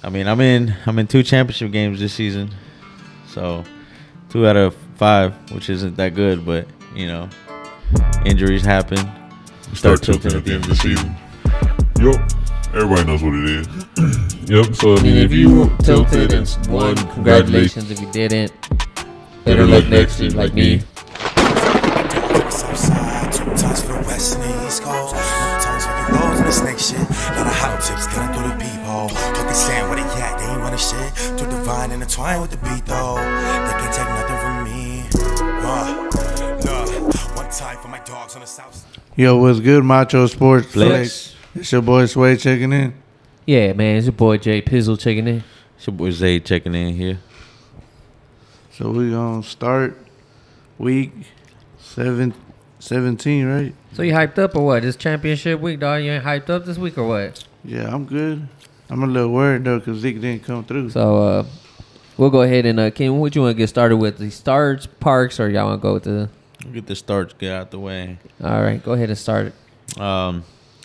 I mean, I'm in 2 championship games this season, so 2 out of 5, which isn't that good, but you know, injuries happen. You start tilting at the end of the season. Yup. Everybody knows what it is. Yep. So I mean, if you tilted and won, congratulations. If you didn't, better luck next year, like me. Southside, 2 times for the west and the east coast. 1 times for you lows and the snake shit. Lot of hot tips getting through the peephole. What they saying, where they at? They ain't running shit. Too divine and entwined with the beat though. They can't take nothing from me. Look, 1 time for my dogs on the south side. Yo, what's good, Macho Sports Flex. It's your boy Sway checking in. Yeah, man, it's your boy Jay Pizzle checking in. It's your boy Zay checking in here. So we gonna start week 17, right? So you hyped up or what? This championship week, dog? You ain't hyped up this week or what? Yeah, I'm good. I'm a little worried though because Zeke didn't come through. So we'll go ahead and Ken, what you want to get started with? The starts, parks, or y'all want to go with the? We'll get the starts, get out the way. All right, go ahead and start it.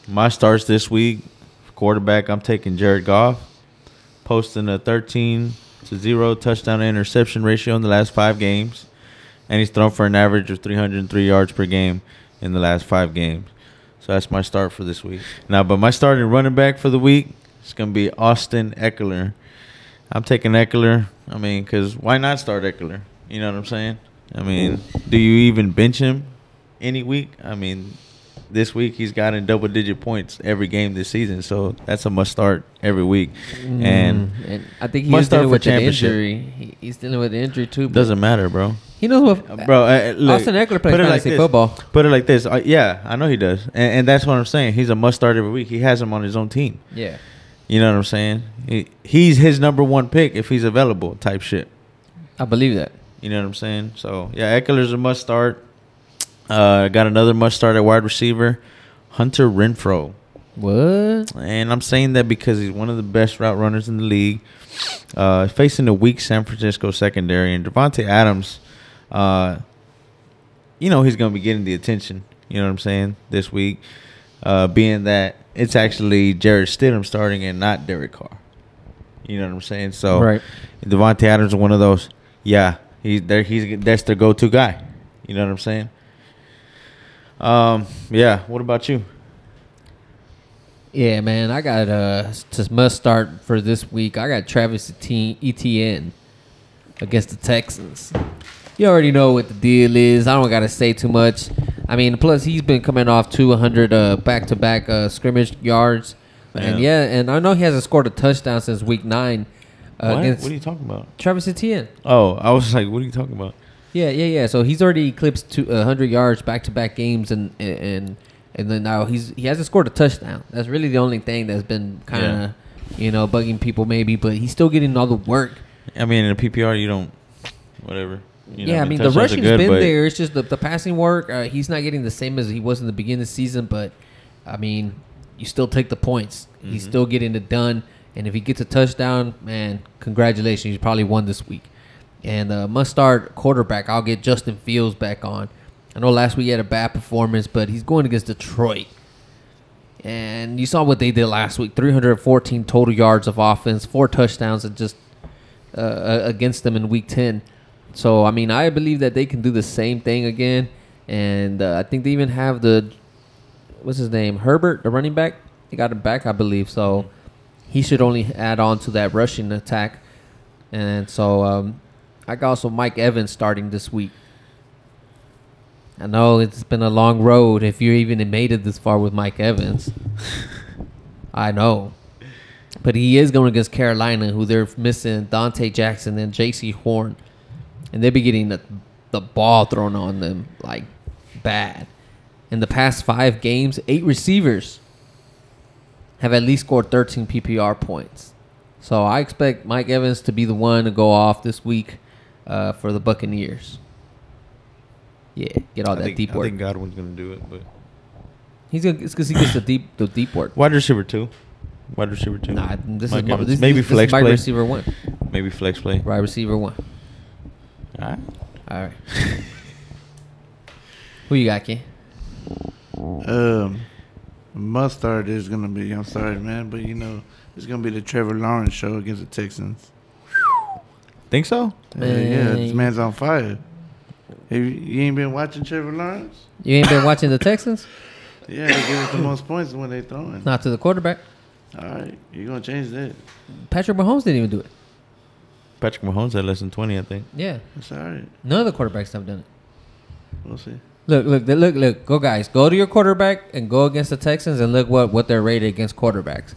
My starts this week, quarterback, I'm taking Jared Goff, posting a 13-0 touchdown to interception ratio in the last 5 games, and he's thrown for an average of 303 yards per game in the last 5 games. So that's my start for this week. Now, but my starting running back for the week is going to be Austin Eckler. I'm taking Eckler. I mean, because why not start Eckler? You know what I'm saying? I mean, do you even bench him any week? I mean, this week he's gotten double-digit points every game this season, so that's a must-start every week. And I think he's dealing with an injury. He's dealing with an injury too. Doesn't matter, bro. He knows what, bro. Look, Austin Eckler plays fantasy football. Put it like this. Yeah, I know he does, and that's what I'm saying. He's a must-start every week. He has him on his own team. Yeah. You know what I'm saying? He's his number 1 pick if he's available, type shit. I believe that. You know what I'm saying? So yeah, Eckler's a must-start. Got another must-start at wide receiver, Hunter Renfrow. What? And I'm saying that because he's one of the best route runners in the league. Facing the weak San Francisco secondary, and Devontae Adams, you know he's going to be getting the attention. You know what I'm saying? This week, being that it's actually Jarrett Stidham starting and not Derek Carr. You know what I'm saying? So right. Devontae Adams is one of those. Yeah, that's their go-to guy. You know what I'm saying? Yeah. What about you? Yeah, man. I got just must start for this week. I got Travis Etienne against the Texans. You already know what the deal is. I don't got to say too much. I mean, plus he's been coming off 200 back-to-back scrimmage yards, and I know he hasn't scored a touchdown since week 9. What are you talking about? Travis Etienne. Oh, I was like, what are you talking about? Yeah. So he's already eclipsed 100 yards back-to-back games, and then now he hasn't scored a touchdown. That's really the only thing that's been kind of bugging people maybe, but he's still getting all the work. I mean, in a PPR, you don't whatever. I mean the rushing's been there. It's just the passing work. He's not getting the same as he was in the beginning of the season, but I mean, you still take the points. Mm-hmm. He's still getting it done, and if he gets a touchdown, man, congratulations. He's probably won this week. And must start quarterback. I'll get Justin Fields back on. I know last week he had a bad performance, but he's going against Detroit. And you saw what they did last week. 314 total yards of offense, 4 touchdowns and just against them in week 10. So, I mean, I believe that they can do the same thing again. And I think they even have what's his name? Herbert, the running back. They got him back, I believe. So he should only add on to that rushing attack. And so I got also Mike Evans starting this week. I know it's been a long road if you even made it this far with Mike Evans. I know. But he is going against Carolina, who they're missing Dante Jackson and J.C. Horn. And they'll be getting the ball thrown on them like bad. In the past 5 games, 8 receivers have at least scored 13 PPR points. So I expect Mike Evans to be the one to go off this week for the Buccaneers. Yeah, get all that deep work. I think Godwin's going to do it, but it's because he gets the deep work. Wide receiver 2. Nah, this is maybe flex play. Wide receiver 1. Maybe flex play. Wide receiver 1. All right. Who you got, Ken? Must start is gonna be. I'm sorry, man, but It's going to be the Trevor Lawrence show against the Texans. Think so? Yeah, this man's on fire. You ain't been watching Trevor Lawrence? You ain't been watching the Texans? Yeah, they give us the most points when they throwing. Not to the quarterback. All right, you're going to change that. Patrick Mahomes didn't even do it. Patrick Mahomes had less than 20, I think. Yeah. That's all right. None of the quarterbacks have done it. We'll see. Look. Go, guys. Go to your quarterback and go against the Texans and look what they're rated against quarterbacks.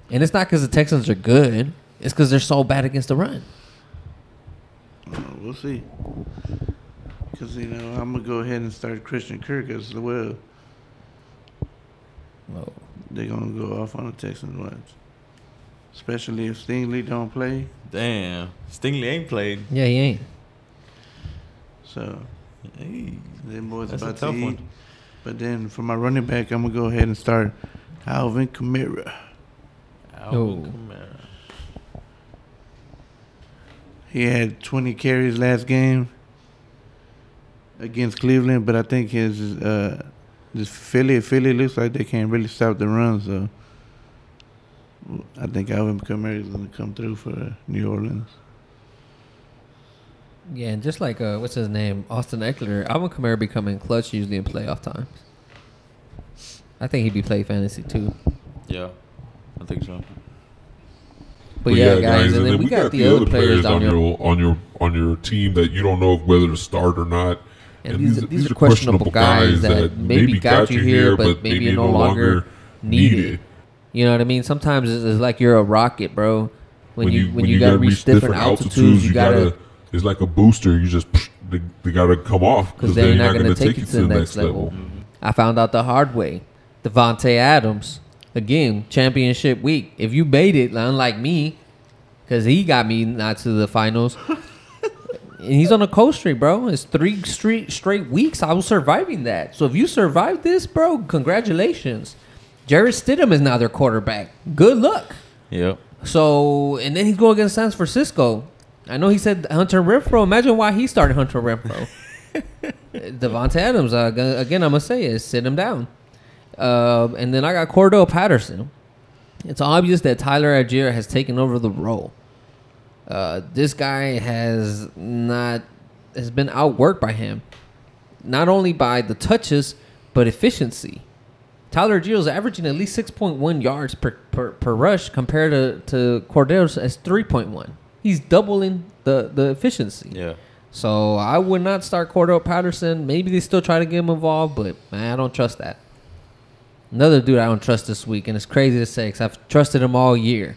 And it's not because the Texans are good. It's because they're so bad against the run. We'll see. Because, I'm going to go ahead and start Christian Kirk as well. Whoa. They're going to go off on the Texans watch. Especially if Stingley don't play. Damn. Stingley ain't played. Yeah, he ain't. So, Hey, them boys that's about a tough to eat. one. But then for my running back, I'm going to go ahead and start Alvin Kamara. Alvin Kamara. He had 20 carries last game against Cleveland, but I think this Philly looks like they can't really stop the run, so I think Alvin Kamara is going to come through for New Orleans. Yeah, and just like, what's his name? Austin Eckler. Alvin Kamara becoming clutch usually in playoff times. I think he'd be play fantasy too. Yeah, I think so. But yeah, guys, and then we got the other players on your team that you don't know whether to start or not. And these are questionable guys that maybe got you here, but maybe you're no longer needed. You know what I mean? Sometimes it's like you're a rocket, bro. When you gotta reach different altitudes, you gotta. It's like a booster. You just they gotta come off because they're not gonna take you to the next level. I found out the hard way. Devontae Adams, again, championship week. If you made it, unlike me, because he got me not to the finals. And he's on a cold streak, bro. It's 3 straight weeks. I was surviving that. So if you survived this, bro, congratulations. Jarrett Stidham is now their quarterback. Good luck. Yep. So, and then he's going against San Francisco. I know he said Hunter Renfrow. Imagine why he started Hunter Renfrow. Devontae Adams, again, I'm going to say it. Sit him down. And then I got Cordell Patterson. It's obvious that Tyler Algier has taken over the role. This guy has been outworked by him. Not only by the touches, but efficiency. Tyler Algier is averaging at least 6.1 yards per rush compared to Cordell's as 3.1. He's doubling the efficiency. Yeah. So I would not start Cordell Patterson. Maybe they still try to get him involved, but man, I don't trust that. Another dude I don't trust this week, and it's crazy to say because I've trusted him all year.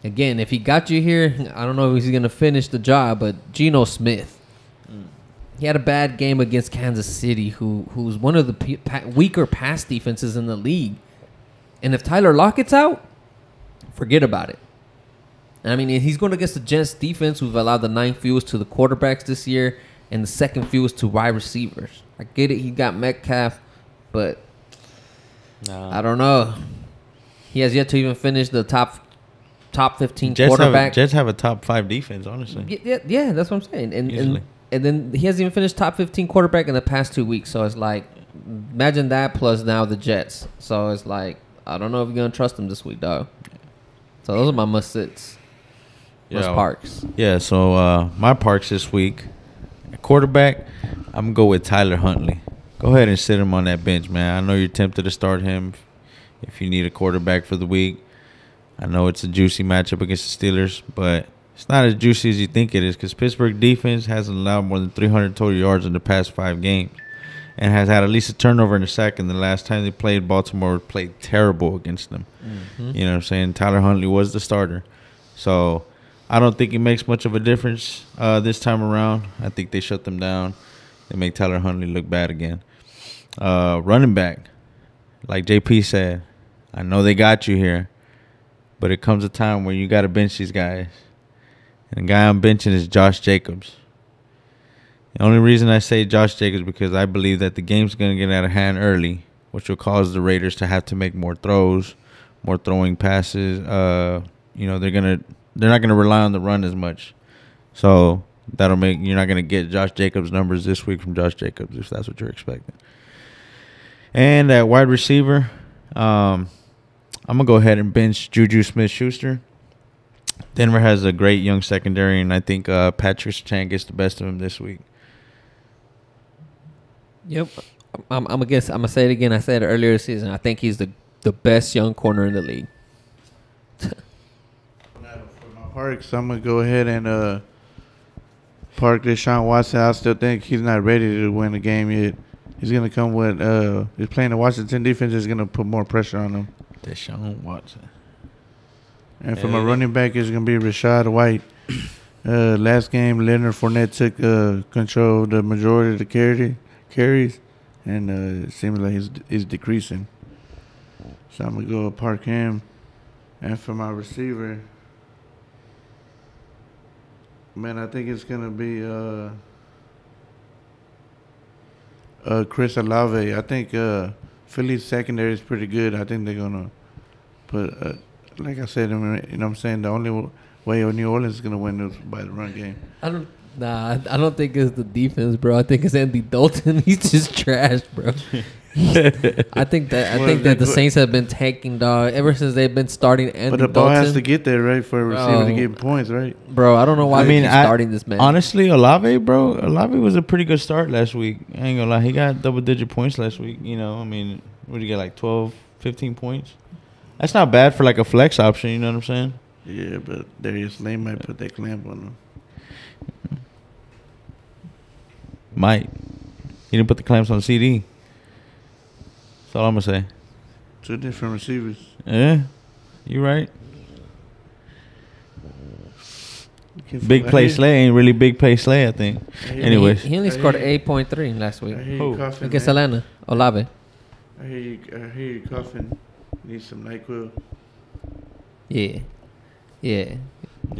Again, if he got you here, I don't know if he's going to finish the job, but Geno Smith. He had a bad game against Kansas City, who's one of the weaker pass defenses in the league. And if Tyler Lockett's out, forget about it. I mean, he's going against the Jets defense, who've allowed the 9 fewest to the quarterbacks this year and the 2nd fewest to wide receivers. I get it. He got Metcalf, but I don't know. He has yet to even finish the top 15 quarterback. Jets have a top 5 defense, honestly. Yeah, that's what I'm saying. And then he hasn't even finished top 15 quarterback in the past 2 weeks. So it's like, imagine that plus now the Jets. So it's like, I don't know if you're going to trust him this week, dog. So those are my must-sits. Parks. Yeah, so my parks this week. Quarterback, I'm going to go with Tyler Huntley. Go ahead and sit him on that bench, man. I know you're tempted to start him if you need a quarterback for the week. I know it's a juicy matchup against the Steelers, but it's not as juicy as you think it is because Pittsburgh defense hasn't allowed more than 300 total yards in the past 5 games and has had at least a turnover and a sack. And the last time they played, Baltimore played terrible against them. Mm-hmm. You know what I'm saying? Tyler Huntley was the starter. So I don't think it makes much of a difference this time around. I think they shut them down. They make Tyler Huntley look bad again. Running back, like JP said, I know they got you here, but it comes a time where you got to bench these guys. And the guy I'm benching is Josh Jacobs. The only reason I say Josh Jacobs is because I believe that the game's going to get out of hand early, which will cause the Raiders to have to make more throws, more throwing passes. They're not going to rely on the run as much. So that'll make you're not going to get Josh Jacobs numbers this week from Josh Jacobs if that's what you're expecting. And at wide receiver, I'm I'm going to go ahead and bench Juju Smith-Schuster. Denver has a great young secondary, and I think Patrick Surtain gets the best of him this week. Yep. I'm gonna say it again. I said it earlier this season. I think he's the best young corner in the league. For my Parks, I'm gonna go ahead and park Deshaun Watson. I still think he's not ready to win the game yet. He's gonna come with he's playing the Washington defense is gonna put more pressure on him. Deshaun Watson. And for my running back, it's gonna be Rashad White. Last game, Leonard Fournette took control of the majority of the carries, and it seems like he's decreasing. So I'm gonna go park him. And for my receiver, man, I think it's gonna be Chris Olave. I think Philly's secondary is pretty good. I think they're gonna put, like I said, you know what I'm saying, the only way New Orleans is gonna win is by the run game. I don't think it's the defense, bro. I think it's Andy Dalton. He's just trash, bro. I think that the Saints have been tanking, dog, ever since they've been starting Andy Dalton. But the ball has to get there, right, for a receiver to get points, right? Bro, I don't know why they keep starting this man. Honestly, Olave was a pretty good start last week. I ain't gonna lie. He got double-digit points last week. You know, I mean, what did he get, like 12, 15 points? That's not bad for like a flex option, you know what I'm saying? Yeah, but Darius Slay might put that clamp on him. Might. He didn't put the clamps on CD. That's all I'm going to say. Two different receivers. Yeah, you right. Big play Slay ain't really big play Slay, I think. Anyways. He only scored 8.3 last week. I hear you coughing, against Atlanta. Olave. I hear you coughing. Need some NyQuil. Yeah. Need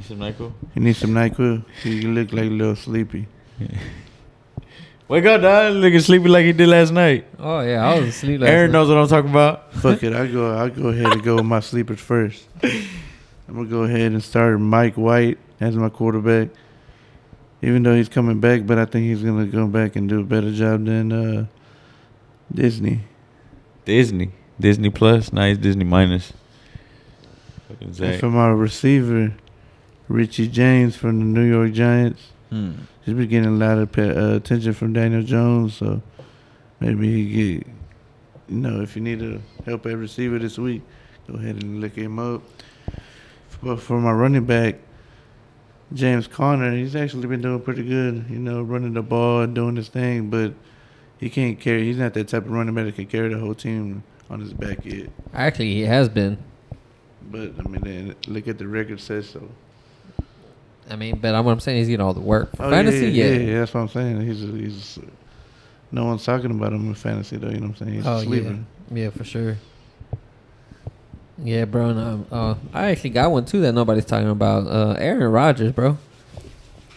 some NyQuil? He needs some NyQuil. He look like a little sleepy. Wake up, dog. Looking sleepy like he did last night. Oh, yeah. I was asleep last night. Aaron knows what I'm talking about. Fuck it. I'll go ahead and go with my sleepers first. I'm going to go ahead and start Mike White as my quarterback. Even though he's coming back, but I think he's going to go back and do a better job than Disney. Disney Plus? Nah, he's Disney minus. And for my receiver, Richie James from the New York Giants. He's been getting a lot of attention from Daniel Jones, so maybe he get, if you need to help a receiver this week, go ahead and look him up. But for my running back, James Conner, he's actually been doing pretty good, running the ball and doing his thing, but he can't carry. He's not that type of running back that can carry the whole team on his back yet. Actually, he has been. But, look at the record says so. But what I'm saying, he's getting all the work. For fantasy, yeah, that's what I'm saying. He's no one's talking about him in fantasy, though. You know what I'm saying? He's a sleeper. Yeah, for sure. Yeah, bro. And, I actually got one, too, that nobody's talking about. Aaron Rodgers, bro.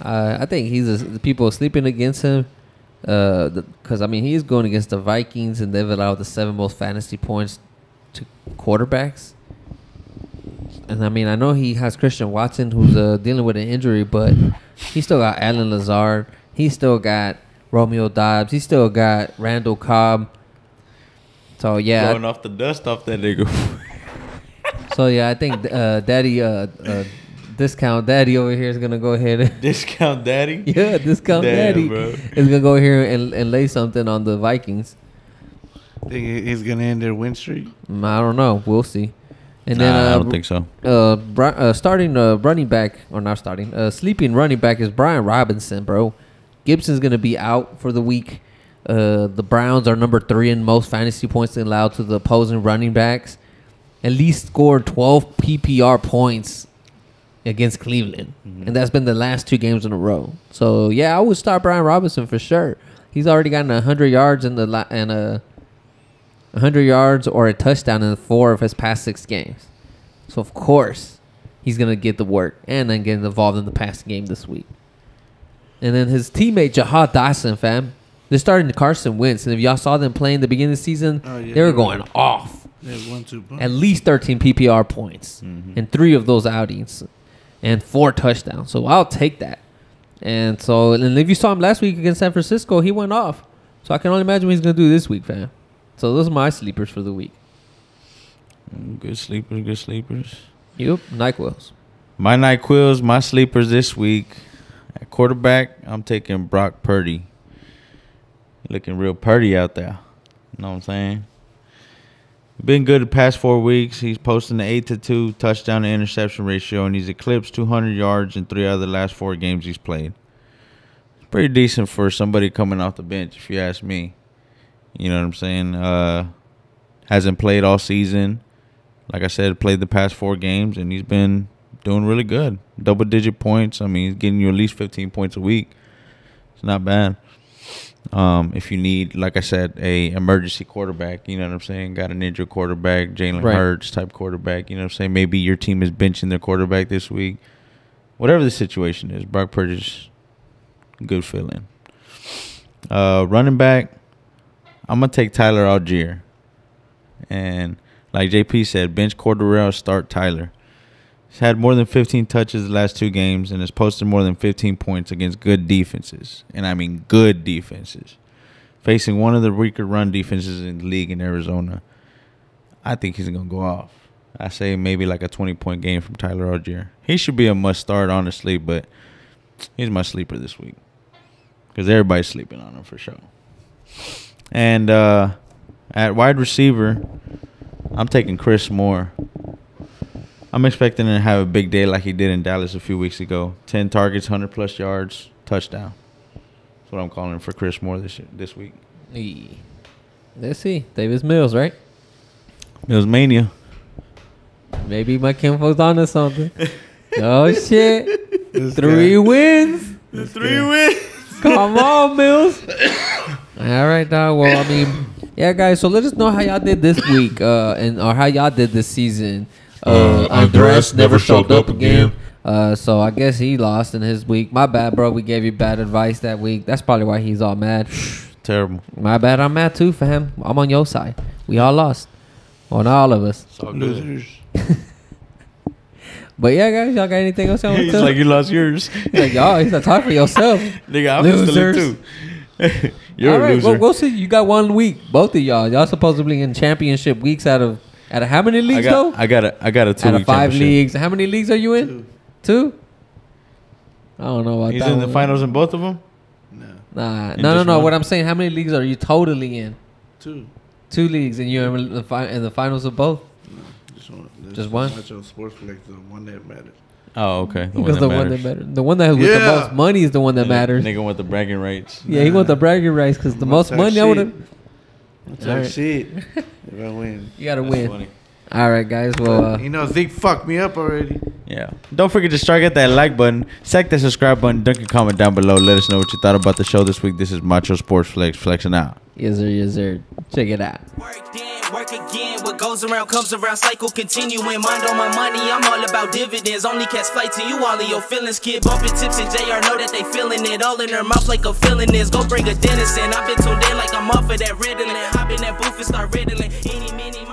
I think the people are sleeping against him. Because, he's going against the Vikings, and they've allowed the 7 most fantasy points to quarterbacks. And, I know he has Christian Watson, who's dealing with an injury, but he still got Alan Lazard. He still got Romeo Dobbs. He still got Randall Cobb. So, yeah. Blowing off the dust off that nigga. So, yeah, I think Discount Daddy over here is going to go ahead. Discount Daddy? Yeah, Discount Daddy bro. Is going to go here and lay something on the Vikings. Think he's going to end their win streak? I don't know. We'll see. And then I don't think so. Starting running back, or not starting, sleeping running back is Brian Robinson, bro. Gibson's going to be out for the week. The Browns are number 3 in most fantasy points allowed to the opposing running backs. At least scored 12 PPR points against Cleveland. Mm-hmm. And that's been the last 2 games in a row. So, yeah, I would start Brian Robinson for sure. He's already gotten 100 yards and 100 yards or a touchdown in 4 of his past 6 games. So, of course, he's going to get the work and then get involved in the passing game this week. And then his teammate, Jahan Dotson, fam. They're starting Carson Wentz. And if y'all saw them playing the beginning of the season, they were going off. At least 13 PPR points in 3 of those outings and 4 touchdowns. So, I'll take that. And if you saw him last week against San Francisco, he went off. So, I can only imagine what he's going to do this week, fam. So those are my sleepers for the week. Good sleepers, good sleepers. Yep, NyQuils. My NyQuils, my sleepers this week. At quarterback, I'm taking Brock Purdy. Looking real purdy out there. You know what I'm saying? Been good the past 4 weeks. He's posting an 8-2 touchdown to interception ratio, and he's eclipsed 200 yards in 3 out of the last 4 games he's played. It's pretty decent for somebody coming off the bench, if you ask me. You know what I'm saying? Hasn't played all season. Like I said, played the past 4 games, and he's been doing really good. Double-digit points. I mean, he's getting you at least 15 points a week. It's not bad. If you need, like I said, a emergency quarterback, you know what I'm saying? Got an injured quarterback, Jalen Hurts type quarterback, you know what I'm saying? Maybe your team is benching their quarterback this week. Whatever the situation is, Brock Purdy's good feeling. Running back, I'm going to take Tyler Algier. And like JP said, bench Cordarrelle, start Tyler. He's had more than 15 touches the last 2 games and has posted more than 15 points against good defenses. And I mean good defenses. Facing one of the weaker run defenses in the league in Arizona. I think he's going to go off. I say maybe like a 20-point game from Tyler Algier. He should be a must-start, honestly, but he's my sleeper this week. Because everybody's sleeping on him for sure. And at wide receiver, I'm taking Chris Moore. I'm expecting him to have a big day like he did in Dallas a few weeks ago. 10 targets, 100-plus yards, touchdown. That's what I'm calling for Chris Moore this week. Let's see. Davis Mills, right? Mills Mania. Maybe my kinfolk's on to something. Oh, shit. 3 wins. 3 wins. Come on, Mills. All right, dog. Well, I mean, yeah, guys. So let us know how y'all did this week or how y'all did this season. Andres never showed up again. So I guess he lost in his week. My bad, bro. We gave you bad advice that week. That's probably why he's all mad. Terrible. My bad. I'm mad too, fam. I'm on your side. We all lost. Well, not all of us. It's all good. But yeah, guys, y'all got anything else y'all want to He's tell? like, you lost yours. He's like, y'all, he's not talking for yourself. Nigga, I'm losers too. You're all a loser. Well, we'll see. You got 1 week, both of y'all. Y'all supposedly in championship weeks out of how many leagues though? I got a 2-week out of 5 championship. leagues. How many leagues are you in? 2? I don't know about He's that. in the finals in both of them? No. What I'm saying, how many leagues are you totally in? 2. 2 leagues, and you're in the finals of both? No, just one? Macho Sports Flex, the one that matters. Oh, okay. Because the one that matters. The one that with the most money is the one that matters. Nigga want the bragging rights. Yeah, he want the bragging rights because the most money I would have. Talk shit if I win. You gotta That's win. funny. All right, guys. Well, you know, Zeke fucked me up already. Yeah. Don't forget to strike at that like button, sack that subscribe button, dunk a comment down below. Let us know what you thought about the show this week. This is Macho Sports Flex, flexing out. Yes, sir. Yes, sir. Check it out. Work again, what goes around comes around, cycle continuing. Mind on my money, I'm all about dividends. Only catch flight to you, all of your feelings. Kid bumping tips and Jxxy.R know that they feeling it. All in their mouth like a feeling is. Go bring a dentist in. I've been tuned in like I'm off of that Ritalin. Hop in that booth and start riddling. Any, mini,